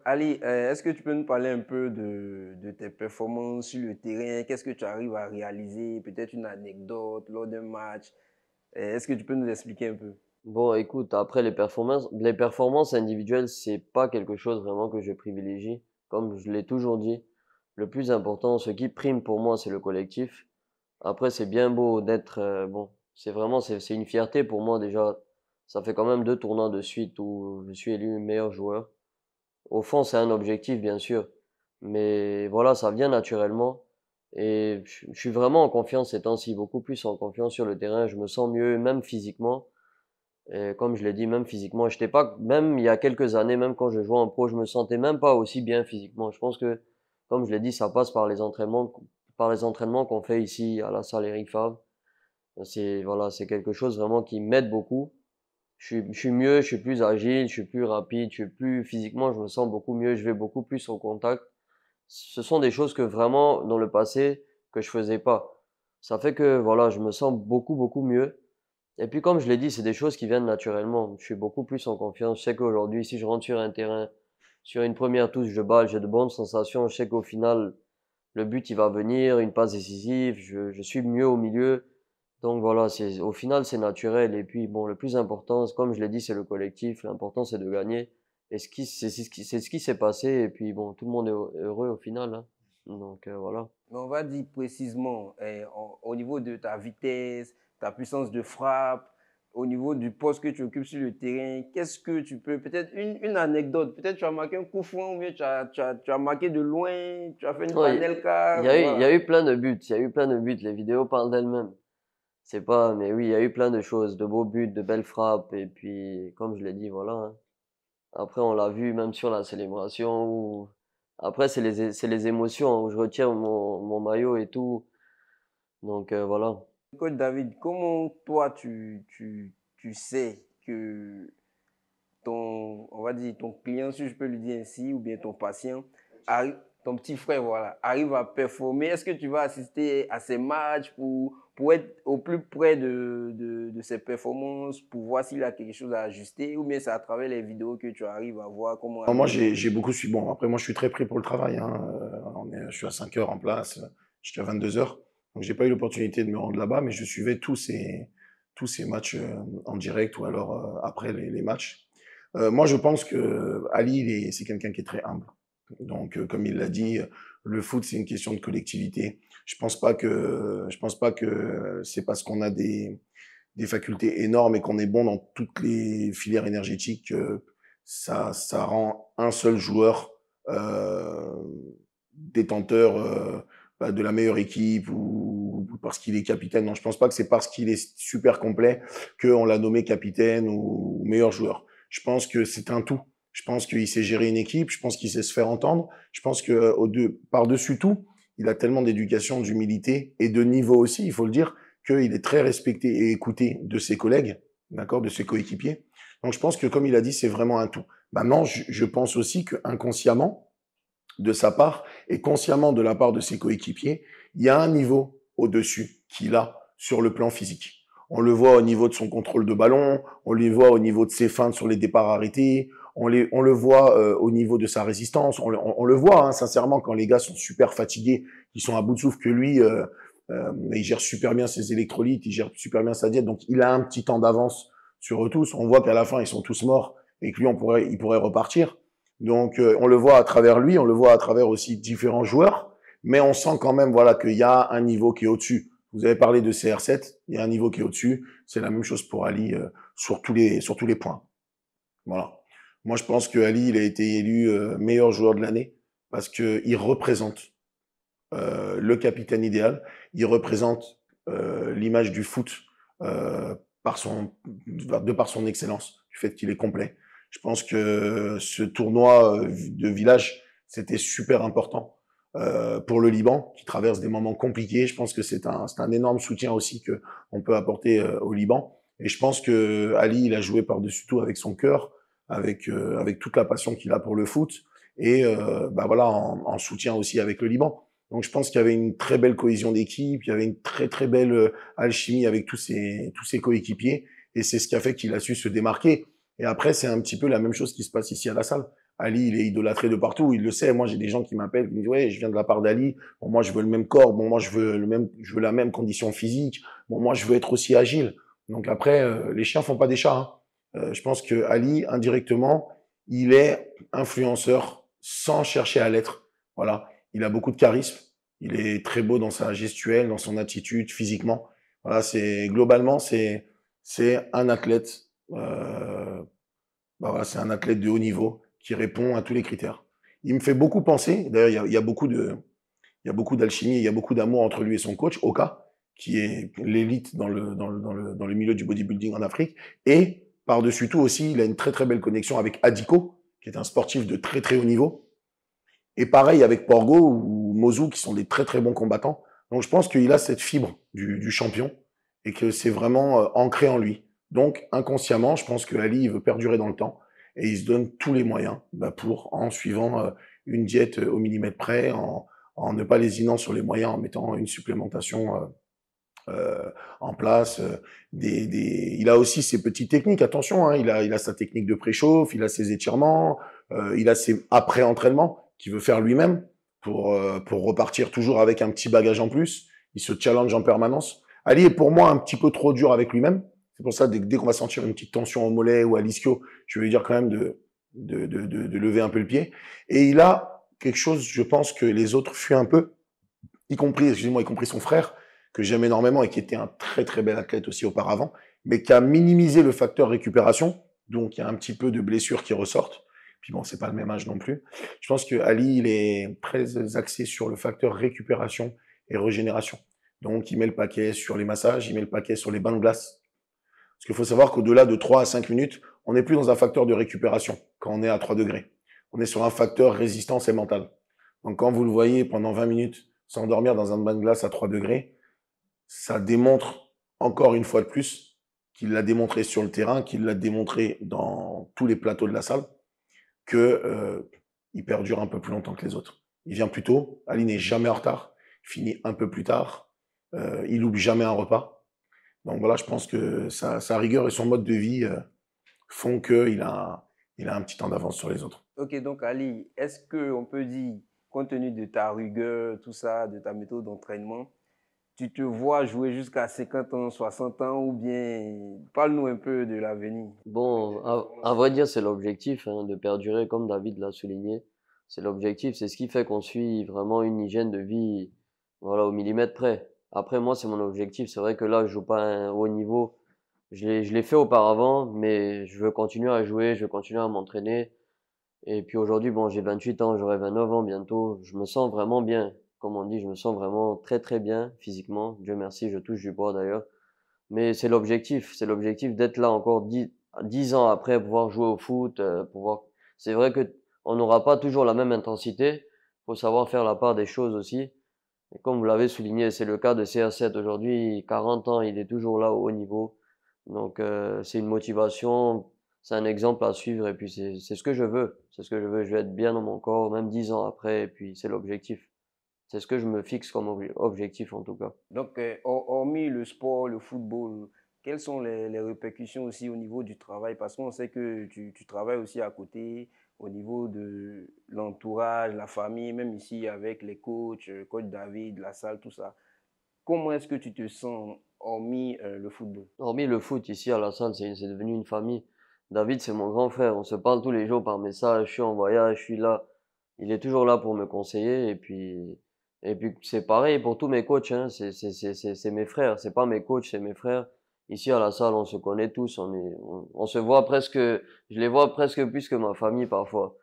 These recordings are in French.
Ali, est-ce que tu peux nous parler un peu de tes performances sur le terrain? Qu'est-ce que tu arrives à réaliser? Peut-être une anecdote lors d'un match. Est-ce que tu peux nous expliquer un peu? Bon, écoute, après les performances individuelles, c'est pas quelque chose vraiment que je privilégie. Comme je l'ai toujours dit, le plus important, ce qui prime pour moi, c'est le collectif. Après, c'est bien beau d'être, bon, c'est une fierté pour moi déjà. Ça fait quand même 2 tournois de suite où je suis élu meilleur joueur. Au fond, c'est un objectif, bien sûr, mais voilà, ça vient naturellement et je suis vraiment en confiance ces temps-ci, beaucoup plus en confiance sur le terrain. Je me sens mieux, même physiquement. Et comme je l'ai dit, même physiquement, j'étais pas, même il y a quelques années, même quand je jouais en pro, je me sentais même pas aussi bien physiquement. Je pense que, comme je l'ai dit, ça passe par les entraînements qu'on fait ici à la salle Eric Favre. Voilà, c'est quelque chose vraiment qui m'aide beaucoup. Je suis mieux, je suis plus agile, je suis plus rapide, je suis plus physiquement, je me sens beaucoup mieux, je vais beaucoup plus au contact. Ce sont des choses que vraiment, dans le passé, que je faisais pas. Ça fait que, voilà, je me sens beaucoup, beaucoup mieux. Et puis, comme je l'ai dit, c'est des choses qui viennent naturellement. Je suis beaucoup plus en confiance. Je sais qu'aujourd'hui, si je rentre sur un terrain, sur une première touche de balle, j'ai de bonnes sensations. Je sais qu'au final, le but, il va venir, une passe décisive. Je suis mieux au milieu. Donc voilà, au final, c'est naturel. Et puis, bon, le plus important, comme je l'ai dit, c'est le collectif. L'important, c'est de gagner. Et c'est ce qui s'est passé. Et puis, bon, tout le monde est heureux au final, hein. Donc, voilà. Mais on va dire précisément, au niveau de ta vitesse, ta puissance de frappe, au niveau du poste que tu occupes sur le terrain, qu'est-ce que tu peux, peut-être une anecdote, peut-être tu as marqué un coup franc ou bien tu as marqué de loin, tu as fait une Non, il y panelka, a eu, il y a voilà. eu plein de buts. Il y a eu plein de buts. Les vidéos parlent d'elles-mêmes. C'est pas, mais oui, il y a eu plein de choses, de beaux buts, de belles frappes, et puis, comme je l'ai dit, voilà, hein. Après, on l'a vu même sur la célébration où, après, c'est les émotions où je retire mon maillot et tout. Donc, voilà. Coach David, comment toi tu sais que on va dire, ton client, si je peux le dire ainsi, ou bien ton patient, ton petit frère, voilà, arrive à performer? Est-ce que tu vas assister à ces matchs pour être au plus près de ses performances, pour voir s'il a quelque chose à ajuster, ou bien c'est à travers les vidéos que tu arrives à voir comment Non, moi, améliorer? j'ai beaucoup suivi. Bon, après, moi, je suis très pris pour le travail, hein. Je suis à 5 heures en place, jusqu'à 22 heures. Donc, j'ai pas eu l'opportunité de me rendre là-bas, mais je suivais tous ces matchs en direct ou alors après les matchs. Moi, je pense que Ali, c'est quelqu'un qui est très humble. Donc, comme il l'a dit, le foot, c'est une question de collectivité. Je pense pas que c'est parce qu'on a des facultés énormes et qu'on est bon dans toutes les filières énergétiques, ça rend un seul joueur détenteur de la meilleure équipe ou parce qu'il est capitaine. Non, je pense pas que c'est parce qu'il est super complet qu'on l'a nommé capitaine ou meilleur joueur. Je pense que c'est un tout. Je pense qu'il sait gérer une équipe. Je pense qu'il sait se faire entendre. Je pense que par-dessus tout, il a tellement d'éducation, d'humilité et de niveau aussi, il faut le dire, qu'il est très respecté et écouté de ses collègues, d'accord, de ses coéquipiers. Donc je pense que comme il a dit, c'est vraiment un tout. Maintenant, je pense aussi que inconsciemment, de sa part et consciemment de la part de ses coéquipiers, il y a un niveau au-dessus qu'il a sur le plan physique. On le voit au niveau de son contrôle de ballon, on le voit au niveau de ses feintes sur les départs arrêtés, on le voit au niveau de sa résistance, on le voit hein, sincèrement quand les gars sont super fatigués, ils sont à bout de souffle que lui, il gère super bien ses électrolytes, il gère super bien sa diète, donc il a un petit temps d'avance sur eux tous. On voit qu'à la fin ils sont tous morts et que lui il pourrait repartir. Donc on le voit à travers lui, on le voit à travers aussi différents joueurs, mais on sent quand même voilà qu'il y a un niveau qui est au-dessus. Vous avez parlé de CR7, il y a un niveau qui est au-dessus. C'est la même chose pour Ali sur tous les points. Voilà. Moi je pense que Ali il a été élu meilleur joueur de l'année parce que il représente le capitaine idéal, il représente l'image du foot par par son excellence, du fait qu'il est complet. Je pense que ce tournoi de village, c'était super important pour le Liban, qui traverse des moments compliqués. Je pense que c'est un énorme soutien aussi que on peut apporter au Liban. Et je pense que Ali, il a joué par-dessus tout avec son cœur, avec toute la passion qu'il a pour le foot, et bah voilà, en soutien aussi avec le Liban. Donc je pense qu'il y avait une très belle cohésion d'équipe, il y avait une très très belle alchimie avec tous ses coéquipiers, et c'est ce qui a fait qu'il a su se démarquer. Et après, c'est un petit peu la même chose qui se passe ici à la salle. Ali, il est idolâtré de partout, il le sait. Moi, j'ai des gens qui m'appellent, qui me disent, ouais, je viens de la part d'Ali. Bon, moi, je veux le même corps. Bon, moi, je veux la même condition physique. Bon, moi, je veux être aussi agile. Donc après, les chiens font pas des chats, hein. Je pense que Ali, indirectement, il est influenceur sans chercher à l'être. Voilà. Il a beaucoup de charisme. Il est très beau dans sa gestuelle, dans son attitude, physiquement. Voilà, globalement, c'est un athlète. Bah voilà, c'est un athlète de haut niveau qui répond à tous les critères. Il me fait beaucoup penser. D'ailleurs, il y a beaucoup d'alchimie, il y a beaucoup d'amour entre lui et son coach, Oka, qui est l'élite dans le milieu du bodybuilding en Afrique. Et par-dessus tout aussi, il a une très très belle connexion avec Adiko, qui est un sportif de très très haut niveau. Et pareil avec Porgo ou Mozu, qui sont des très très bons combattants. Donc je pense qu'il a cette fibre du champion et que c'est vraiment ancré en lui. Donc inconsciemment, je pense que Ali il veut perdurer dans le temps et il se donne tous les moyens en suivant une diète au millimètre près, en ne pas lésinant sur les moyens, en mettant une supplémentation en place. Il a aussi ses petites techniques, attention, hein, il a sa technique de préchauffe, il a ses étirements, il a ses après-entraînements qu'il veut faire lui-même pour repartir toujours avec un petit bagage en plus. Il se challenge en permanence. Ali est pour moi un petit peu trop dur avec lui-même. C'est pour ça, dès qu'on va sentir une petite tension au mollet ou à l'ischio, je vais lui dire quand même de lever un peu le pied. Et il a quelque chose, je pense, que les autres fuient un peu, y compris son frère, que j'aime énormément et qui était un très très bel athlète aussi auparavant, mais qui a minimisé le facteur récupération. Donc il y a un petit peu de blessures qui ressortent. Puis bon, c'est pas le même âge non plus. Je pense que Ali, il est très axé sur le facteur récupération et régénération. Donc il met le paquet sur les massages, il met le paquet sur les bains de glace. Parce qu'il faut savoir qu'au-delà de 3 à 5 minutes, on n'est plus dans un facteur de récupération quand on est à 3 degrés. On est sur un facteur résistance et mental. Donc quand vous le voyez pendant 20 minutes s'endormir dans un bain de glace à 3 degrés, ça démontre encore une fois de plus qu'il l'a démontré sur le terrain, qu'il l'a démontré dans tous les plateaux de la salle, que il perdure un peu plus longtemps que les autres. Il vient plus tôt, Ali n'est jamais en retard, il finit un peu plus tard, il n'oublie jamais un repas. Donc voilà, je pense que sa rigueur et son mode de vie font qu'il a un petit temps d'avance sur les autres. Ok, donc Ali, est-ce qu'on peut dire, compte tenu de ta rigueur, tout ça, de ta méthode d'entraînement, tu te vois jouer jusqu'à 50 ans, 60 ans ou bien parle-nous un peu de l'avenir. Bon, à vrai dire, c'est l'objectif, hein, de perdurer, comme David l'a souligné. C'est l'objectif, c'est ce qui fait qu'on suit vraiment une hygiène de vie, voilà, au millimètre près. Après, moi, c'est mon objectif. C'est vrai que là, je joue pas à un haut niveau. Je l'ai fait auparavant, mais je veux continuer à jouer, je veux continuer à m'entraîner. Et puis aujourd'hui, bon, j'ai 28 ans, j'aurai 29 ans bientôt. Je me sens vraiment bien. Comme on dit, je me sens vraiment très très bien physiquement. Dieu merci, je touche du bois d'ailleurs. Mais c'est l'objectif d'être là encore 10 ans après, pouvoir jouer au foot, pouvoir. C'est vrai que on n'aura pas toujours la même intensité. Faut savoir faire la part des choses aussi. Et comme vous l'avez souligné, c'est le cas de CR7 aujourd'hui, 40 ans, il est toujours là au haut niveau. Donc c'est une motivation, c'est un exemple à suivre et puis c'est ce que je veux. C'est ce que je veux. Je veux être bien dans mon corps, même 10 ans après, et puis c'est l'objectif. C'est ce que je me fixe comme objectif en tout cas. Donc, hormis le sport, le football, quelles sont les répercussions aussi au niveau du travail? Parce qu'on sait que tu travailles aussi à côté, au niveau de l'entourage, la famille, même ici avec les coachs, coach David, la salle, tout ça. Comment est-ce que tu te sens hormis le football? Hormis le foot, ici à la salle, c'est devenu une famille. David, c'est mon grand frère. On se parle tous les jours par message. Je suis en voyage, je suis là. Il est toujours là pour me conseiller. Et puis c'est pareil pour tous mes coachs, hein. C'est mes frères. C'est pas mes coachs, c'est mes frères. Ici à la salle, on se connaît tous. On se voit presque, je les vois presque plus que ma famille parfois.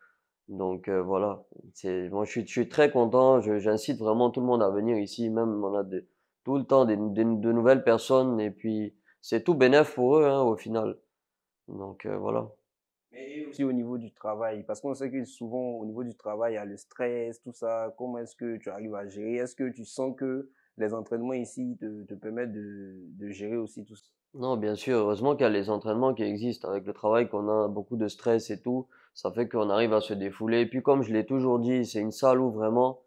Donc voilà. Moi, je suis très content. J'incite vraiment tout le monde à venir ici. Même on a tout le temps de nouvelles personnes et puis c'est tout bénef pour eux, hein, au final. Donc voilà. Et aussi au niveau du travail, parce qu'on sait que souvent au niveau du travail, il y a le stress, tout ça. Comment est-ce que tu arrives à gérer? Est-ce que tu sens que les entraînements ici te permettent de gérer aussi tout ça? Non, bien sûr, heureusement qu'il y a les entraînements qui existent. Avec le travail qu'on a, beaucoup de stress et tout, ça fait qu'on arrive à se défouler. Et puis comme je l'ai toujours dit, c'est une salle où vraiment,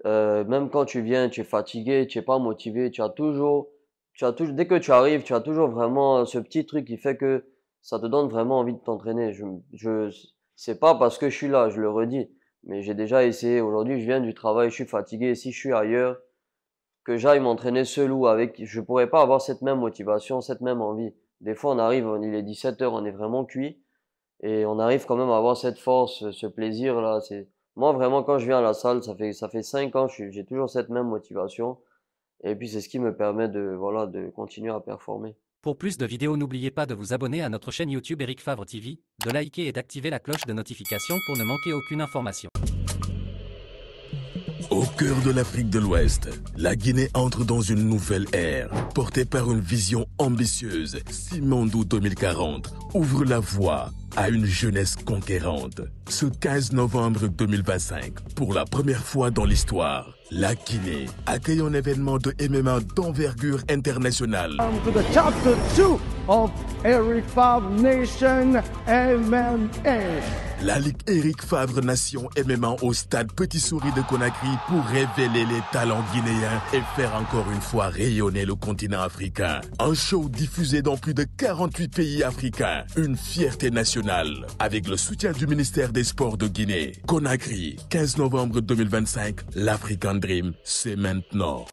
même quand tu viens, tu es fatigué, tu es pas motivé, dès que tu arrives, tu as toujours vraiment ce petit truc qui fait que ça te donne vraiment envie de t'entraîner. c'est pas parce que je suis là, je le redis. Mais j'ai déjà essayé. Aujourd'hui, je viens du travail, je suis fatigué. Et si je suis ailleurs, que j'aille m'entraîner seul ou avec, je pourrais pas avoir cette même motivation, cette même envie. Des fois, on arrive, il est 17 heures, on est vraiment cuit. Et on arrive quand même à avoir cette force, ce plaisir-là. Moi, vraiment, quand je viens à la salle, ça fait 5 ans, j'ai toujours cette même motivation. Et puis, c'est ce qui me permet de continuer à performer. Pour plus de vidéos, n'oubliez pas de vous abonner à notre chaîne YouTube Eric Favre TV, de liker et d'activer la cloche de notification pour ne manquer aucune information. Au cœur de l'Afrique de l'Ouest, la Guinée entre dans une nouvelle ère, portée par une vision ambitieuse. Simandou 2040 ouvre la voie à une jeunesse conquérante. Ce 15 novembre 2025, pour la première fois dans l'histoire, la Guinée accueille un événement de MMA d'envergure internationale. Welcome to the chapter 2 of Eric Favre Nation MMA. La Ligue Eric Favre Nation MMA au stade Petit Souris de Conakry pour révéler les talents guinéens et faire encore une fois rayonner le continent africain. Un show diffusé dans plus de 48 pays africains. Une fierté nationale avec le soutien du ministère des Sports de Guinée. Conakry, 15 novembre 2025, l'African Dream, c'est maintenant.